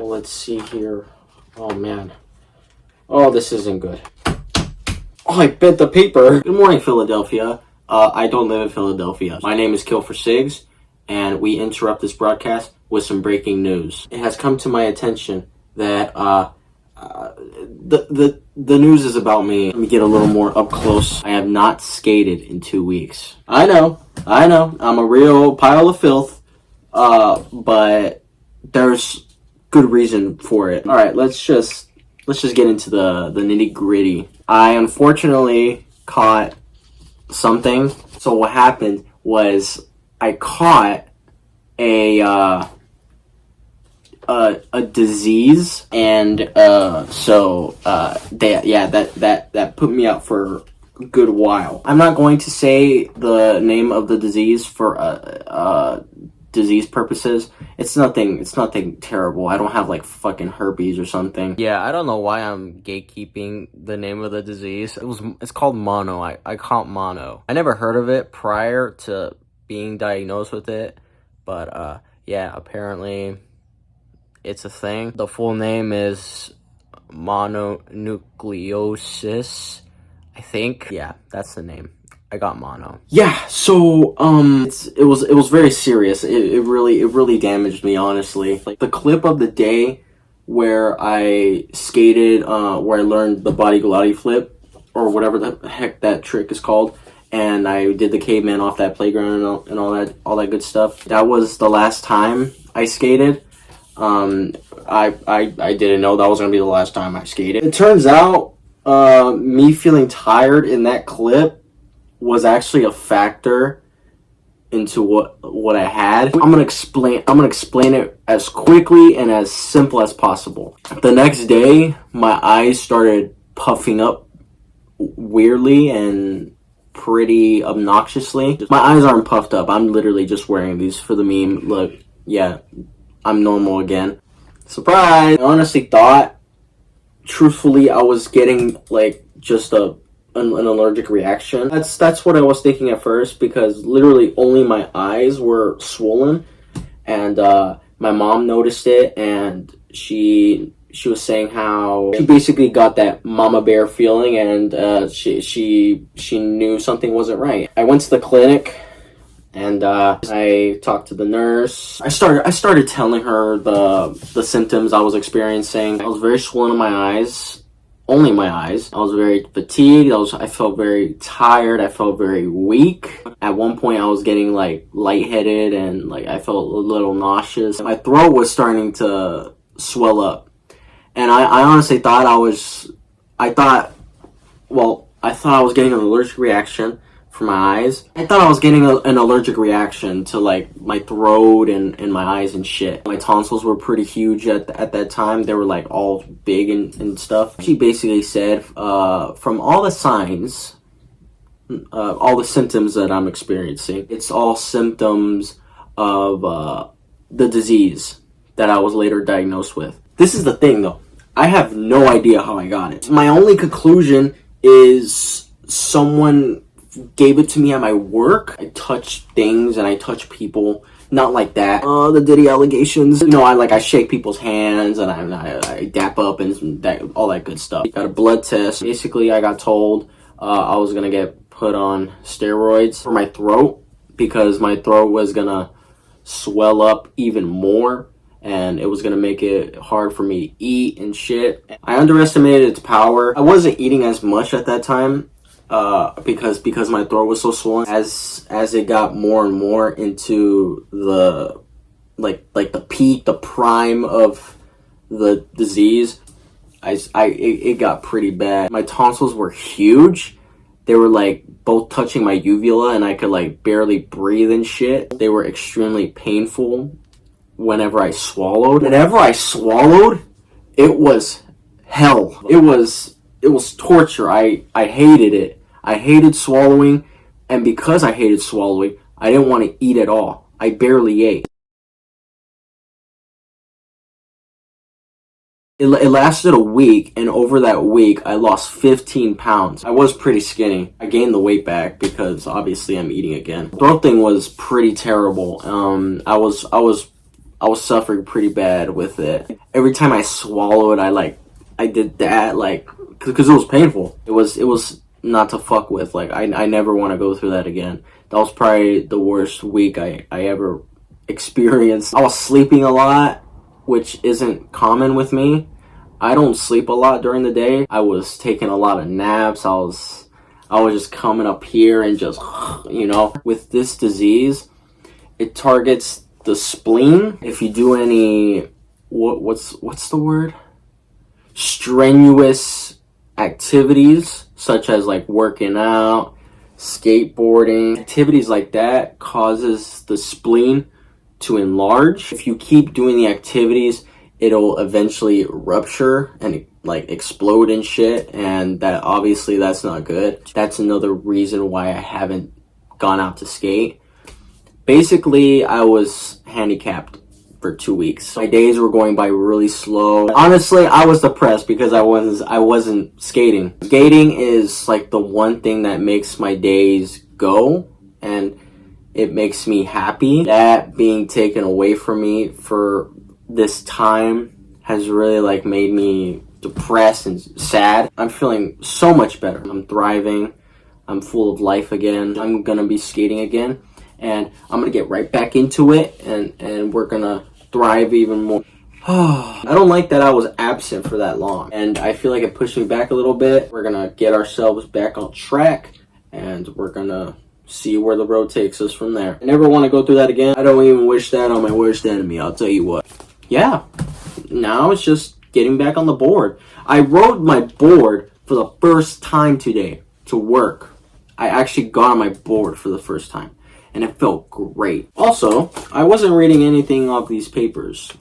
Well, let's see here. Oh, man. Oh, this isn't good. Oh, I bent the paper. Good morning, Philadelphia. I don't live in Philadelphia. My name is Kill for Sigs, and we interrupt this broadcast with some breaking news. It has come to my attention that the news is about me. Let me get a little more up close. I have not skated in 2 weeks. I know. I'm a real pile of filth. But there's good reason for it. All right, let's just get into the nitty gritty. I unfortunately caught something. So what happened was I caught a disease, and that put me out for a good while. I'm not going to say the name of the disease for disease purposes. It's nothing terrible. I don't have like fucking herpes or something. Yeah, I don't know why I'm gatekeeping the name of the disease. It's called mono. I caught mono. I never heard of it prior to being diagnosed with it, but yeah, apparently it's a thing. The full name is mononucleosis, I think. Yeah, that's the name. I got mono. Yeah, so it was very serious. It really damaged me, honestly. Like the clip of the day where I skated, where I learned the body Galati flip, or whatever the heck that trick is called, and I did the caveman off that playground and all that good stuff. That was the last time I skated. I didn't know that was gonna be the last time I skated. It turns out, me feeling tired in that clip was actually a factor into what I had. I'm gonna explain it as quickly and as simple as possible. The next day, my eyes started puffing up weirdly and pretty obnoxiously. My eyes aren't puffed up. I'm literally just wearing these for the meme. Look, yeah, I'm normal again. Surprise! I honestly thought, truthfully, I was getting like just an allergic reaction. That's what I was thinking at first, because literally only my eyes were swollen, and my mom noticed it, and she was saying how she basically got that mama bear feeling, and she knew something wasn't right. I went to the clinic, and I talked to the nurse. I started telling her the symptoms I was experiencing. I was very swollen in my eyes. Only my eyes. I was very fatigued. I felt very tired. I felt very weak. At one point, I was getting like lightheaded, and like I felt a little nauseous. My throat was starting to swell up, and I honestly thought I was getting an allergic reaction for my eyes. I thought I was getting an allergic reaction to like my throat and my eyes and shit. My tonsils were pretty huge at that time. They were like all big and stuff. She basically said, from all the signs, all the symptoms that I'm experiencing, it's all symptoms of the disease that I was later diagnosed with. This is the thing though. I have no idea how I got it. My only conclusion is someone gave it to me at my work. I touch things and I touch people. Not like that. The Diddy allegations. You know, I shake people's hands and I dap up and all that good stuff. Got a blood test. Basically, I got told I was gonna get put on steroids for my throat, because my throat was gonna swell up even more, and it was gonna make it hard for me to eat and shit. I underestimated its power. I wasn't eating as much at that time, because my throat was so swollen. As it got more and more into the the peak, the prime of the disease, it got pretty bad. My tonsils were huge. They were like both touching my uvula, and I could like barely breathe and shit. They were extremely painful whenever I swallowed. Whenever I swallowed, it was hell. It was torture. I hated it. I hated swallowing, and because I hated swallowing, I didn't want to eat at all. I barely ate. It lasted a week, and over that week, I lost 15 pounds. I was pretty skinny. I gained the weight back because obviously I'm eating again. The throat thing was pretty terrible. I was I was suffering pretty bad with it. Every time I swallowed, I did that, like, because it was painful. It was not to fuck with. Like, I never want to go through that again. That was probably the worst week I ever experienced. I was sleeping a lot, which isn't common with me. I don't sleep a lot during the day. I was taking a lot of naps. I was just coming up here and just, you know. With this disease, it targets the spleen. If you do any, what's the word? Strenuous activities, such as like working out, skateboarding, activities like that causes the spleen to enlarge. If you keep doing the activities, it'll eventually rupture and like explode and shit, and that obviously that's not good. That's another reason why I haven't gone out to skate. Basically, I was handicapped for 2 weeks. My days were going by really slow. Honestly, I was depressed because I wasn't skating. Skating is like the one thing that makes my days go, and it makes me happy. That being taken away from me for this time has really like made me depressed and sad. I'm feeling so much better. I'm thriving. I'm full of life again. I'm gonna be skating again, and I'm gonna get right back into it, and we're gonna thrive even more. I don't like that I was absent for that long, and I feel like it pushed me back a little bit. We're gonna get ourselves back on track, and we're gonna see where the road takes us from there. I never want to go through that again. I don't even wish that on my worst enemy, I'll tell you what. Yeah, now it's just getting back on the board. I rode my board for the first time today to work. I actually got on my board for the first time, and it felt great. Also, I wasn't reading anything off these papers.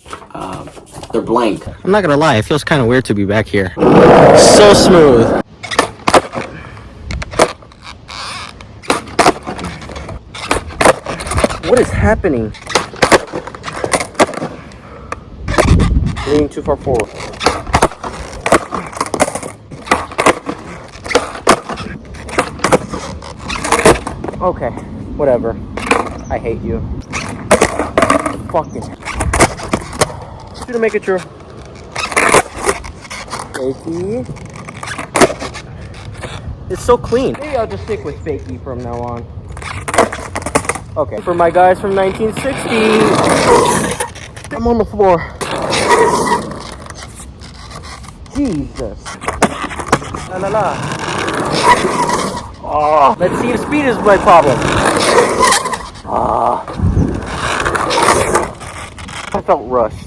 They're blank. I'm not gonna lie, it feels kind of weird to be back here. So smooth. What is happening? Leaning too far forward. Okay, whatever. I hate you. Fucking. Just gonna make it true. Fakey. It's so clean. Maybe I'll just stick with Fakey from now on. Okay. For my guys from 1960. I'm on the floor. Jesus. La la la. Oh, let's see if speed is my problem. I felt rushed.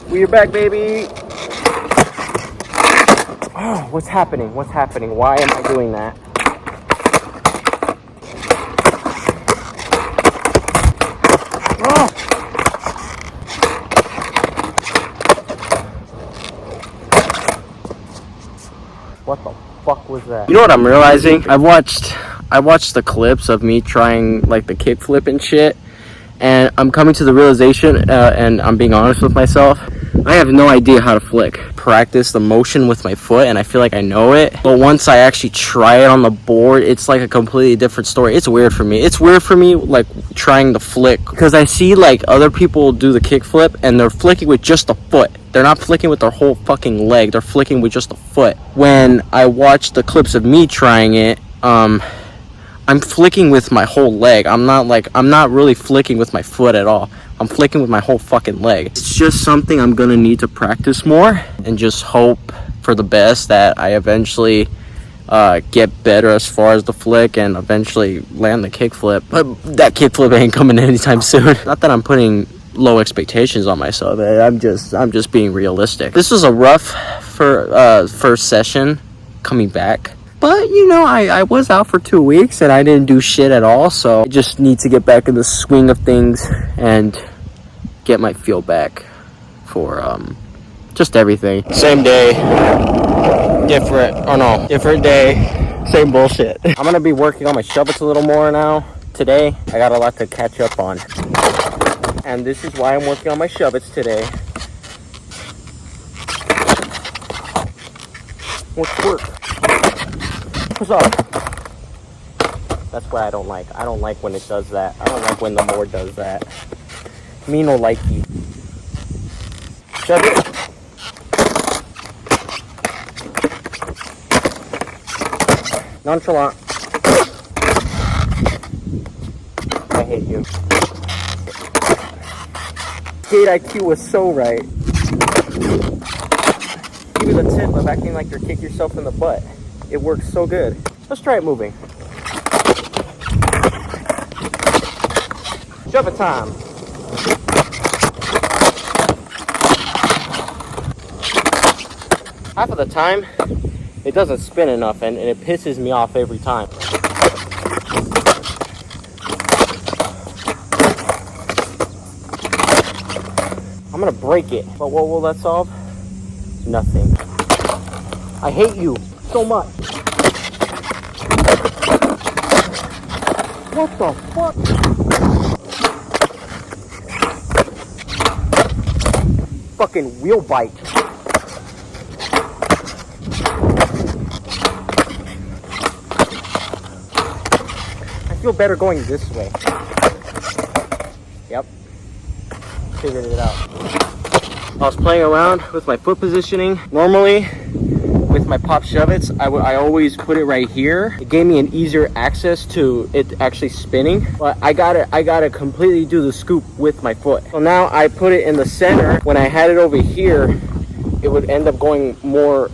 We're back, baby. Oh, what's happening? What's happening? Why am I doing that? Oh. What the fuck was that? You know what I'm realizing? I watched the clips of me trying like the kickflip and shit, and I'm coming to the realization, and I'm being honest with myself, I have no idea how to flick. Practice the motion with my foot, and I feel like I know it, but once I actually try it on the board, it's like a completely different story. It's weird for me. It's weird for me, like, trying the flick, because I see like other people do the kickflip and they're flicking with just the foot. They're not flicking with their whole fucking leg. They're flicking with just the foot. When I watch the clips of me trying it, I'm flicking with my whole leg. I'm not really flicking with my foot at all. I'm flicking with my whole fucking leg. It's just something I'm gonna need to practice more, and just hope for the best that I eventually get better as far as the flick and eventually land the kickflip. But that kickflip ain't coming anytime soon. Not that I'm putting low expectations on myself. I'm just being realistic. This was a rough first session coming back. But, you know, I was out for 2 weeks and I didn't do shit at all. So I just need to get back in the swing of things and get my feel back for just everything. Same day, different day, same bullshit. I'm gonna be working on my Shuvits a little more now today. I got a lot to catch up on, and this is why I'm working on my Shuvits today. What's work? What's up? That's what I don't like. I don't like when it does that. I don't like when the board does that. Me no likey. Shove it. Nonchalant. I hate you. Skate IQ was so right. Give you the tip of acting like you're kicking yourself in the butt. It works so good. Let's try it moving. Shove it time. Half of the time, it doesn't spin enough and it pisses me off every time. I'm gonna break it, but what will that solve? Nothing. I hate you so much. What the fuck? Fucking wheel bite. I feel better going this way. Yep. Figured it out. I was playing around with my foot positioning. Normally, with my pop Shuvits, I always put it right here. It gave me an easier access to it actually spinning. But I gotta completely do the scoop with my foot. So now I put it in the center. When I had it over here, it would end up going more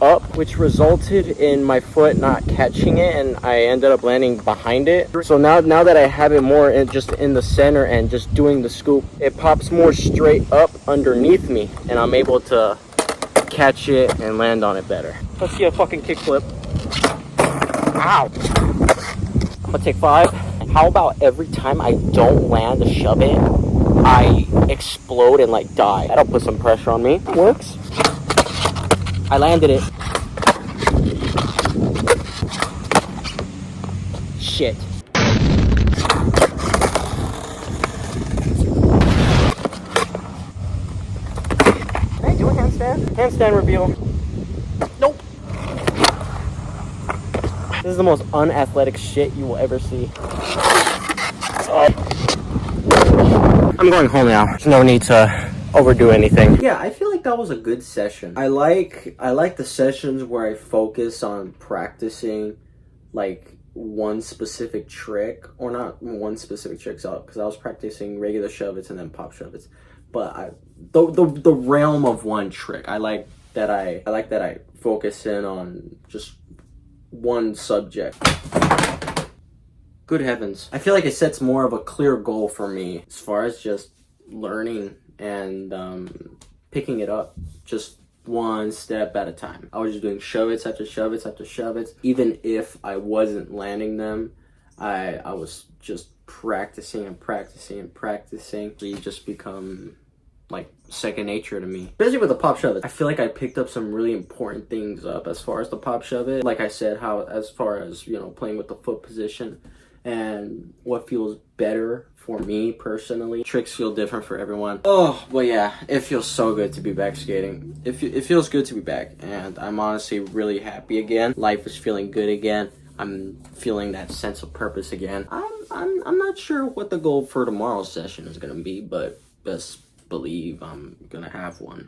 up, which resulted in my foot not catching it, and I ended up landing behind it. So now that I have it more just in the center and just doing the scoop, it pops more straight up underneath me, and I'm able to catch it and land on it better. Let's see a fucking kickflip. Ow! I'm gonna take 5. How about every time I don't land a shove it, I explode and like die? That'll put some pressure on me. It works. I landed it. Shit. Can I do a handstand? Handstand reveal. Nope. This is the most unathletic shit you will ever see. I'm going home now. There's no need to overdo anything. Yeah, I feel like that was a good session. I like the sessions where I focus on practicing like one specific trick, or not one specific trick, because I was practicing regular Shuvits and then pop Shuvits. But the realm of one trick. I like that I focus in on just one subject. Good heavens. I feel like it sets more of a clear goal for me as far as just learning and picking it up just one step at a time. I was just doing Shuvits after Shuvits after Shuvits. Even if I wasn't landing them, I was just practicing and practicing and practicing. So you just become like second nature to me. Especially with the pop Shuvit. I feel like I picked up some really important things up as far as the pop Shuvit. Like I said, how as far as, you know, playing with the foot position and what feels better for me personally. Tricks feel different for everyone. Oh, well, yeah, it feels so good to be back skating. It feels good to be back, and I'm honestly really happy again. Life is feeling good again. I'm feeling that sense of purpose again. I'm not sure what the goal for tomorrow's session is gonna be, but best believe I'm gonna have one.